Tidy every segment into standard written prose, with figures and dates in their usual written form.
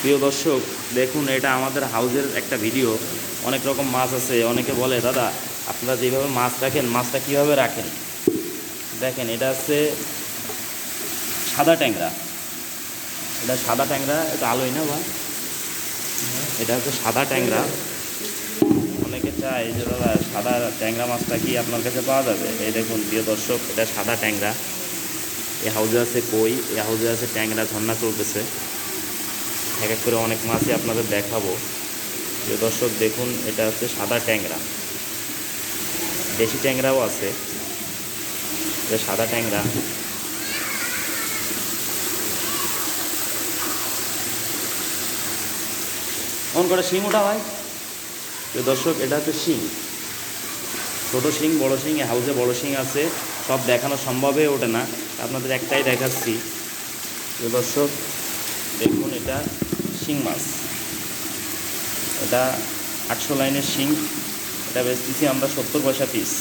প্রিয় দর্শক দেখুন, এটা আমাদের হাউজের একটা ভিডিও। অনেক রকম মাছ আছে। অনেকে বলে, দাদা আপনারা যেভাবে মাছ রাখেন, মাছটা কীভাবে রাখেন? দেখেন, এটা হচ্ছে সাদা ট্যাংরা। এটা সাদা ট্যাংরা, এটা আলোই না বা এটা হচ্ছে সাদা ট্যাংরা। অনেকে চায় যে দাদা সাদা ট্যাংরা মাছটা কি আপনার কাছে পাওয়া যাবে? এই দেখুন প্রিয় দর্শক, এটা সাদা ট্যাংরা। এই হাউজে আছে কই, এই হাউজে আছে ট্যাংরা, ঝর্ণা চলতেছে। এক এক করে অনেক মাছই আপনাদের দেখাবো। প্রিয় দর্শক দেখুন, এটা হচ্ছে সাদা ট্যাংরা। দেশি ট্যাংরাও আছে, এটা সাদা ট্যাংরা। অন করে শিং ওঠা হয়। প্রিয় দর্শক, এটা হচ্ছে শিং, ছোটো শিং, বড়ো শিং। এই হাউজে বড়ো শিং আছে, সব দেখানো সম্ভব হয়ে ওঠে না, আপনাদের একটাই দেখাচ্ছি। প্রিয় দর্শক দেখুন, এটা শিং মাছ। এটা 800 লাইনের শিং। এটা বেচতেছি আমরা 70 পয়সা পিস।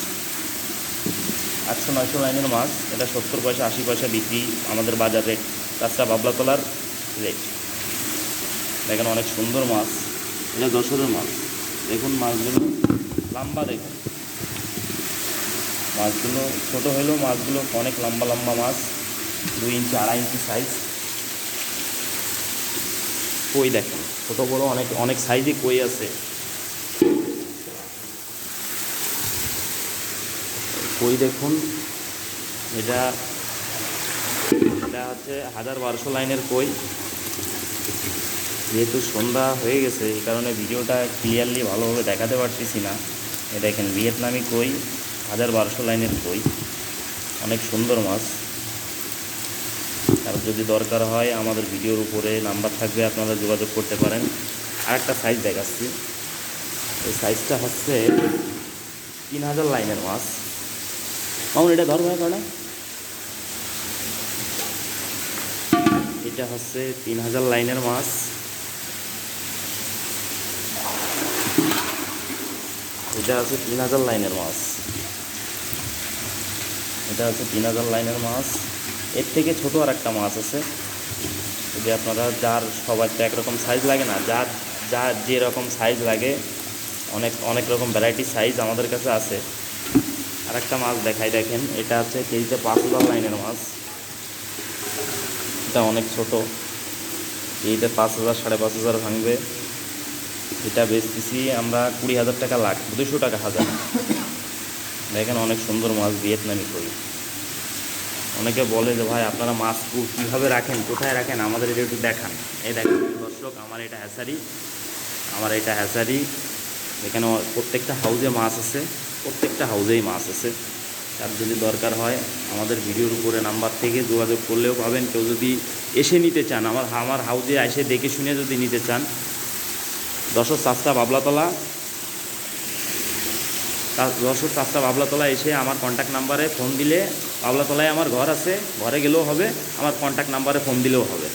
800-900 লাইনের মাছ, এটা 70 পয়সা 80 পয়সা বিক্রি আমাদের বাজার রেট, তাছাড়া বাবলাতলার রেট। দেখেন অনেক সুন্দর মাছ, এটা যশোরের মাছ। দেখুন মাছগুলো লম্বা, দেখুন মাছগুলো ছোটো হলেও মাছগুলো অনেক লম্বা লম্বা মাছ, 2 ইঞ্চি 2.5 ইঞ্চি সাইজ। কই দেখেন ছোটো বড়ো অনেক অনেক সাইজে কই আছে। কই দেখুন, এটা হচ্ছে 1000-1200 লাইনের কই। যেহেতু সন্ধ্যা হয়ে গেছে, এই কারণে ভিডিওটা ক্লিয়ারলি ভালোভাবে দেখাতে পারতেছি না। এ দেখেন ভিয়েতনামি কই, 1000-1200 লাইনের কই, অনেক সুন্দর মাছ। আর যদি দরকার হয় আমাদের ভিডিওর উপরে নাম্বার থাকবে, আপনারা যোগাযোগ করতে পারেন। আরেকটা সাইজ দেখাচ্ছি, এই সাইজটা হচ্ছে 3000 লাইনের মাছ। মামুন এটা ধরবে কারণে, এটা হচ্ছে 3000 লাইনের মাছ। এটা আছে 3000 লাইনের মাছ। এটা হচ্ছে 3000 লাইনের মাছ। এর থেকে ছোটো আর একটা মাছ আছে। যদি আপনারা যার সবার তো একরকম সাইজ লাগে না, যার যার যেরকম সাইজ লাগে, অনেক অনেক রকম ভ্যারাইটি সাইজ আমাদের কাছে আছে। আর একটা মাছ দেখাই, দেখেন এটা হচ্ছে কেজিতে 5000 লাইনের মাছ। এটা অনেক ছোটো, কেজিতে 5000 5.5 ভাঙবে। এটা বেচতেছি আমরা 20,000 টাকা লাখ, 200 টাকা হাজার। দেখেন অনেক সুন্দর মাছ, ভিয়েতনামি কই। অনেকে বলে যে ভাই আপনারা মাছ কীভাবে রাখেন, কোথায় রাখেন, আমাদের এটা একটু দেখান। এই দেখেন দর্শক, আমার এটা হ্যাচারি। এখানে প্রত্যেকটা হাউজে মাছ আছে, প্রত্যেকটা হাউজেই মাছ আছে। তার যদি দরকার হয় আমাদের ভিডিওর উপরে নাম্বার থেকে যোগাযোগ করলেও পাবেন। কেউ যদি এসে নিতে চান, আমার হাউজে এসে দেখে শুনে যদি নিতে চান, যশোর চাষটা বাবলাতলা এসে আমার কন্ট্যাক্ট নাম্বারে ফোন দিলে, বাবলাতলায় আমার ঘর আছে, ঘরে গেলেও হবে, আমার কন্ট্যাক্ট নাম্বারে ফোন দিলেও হবে।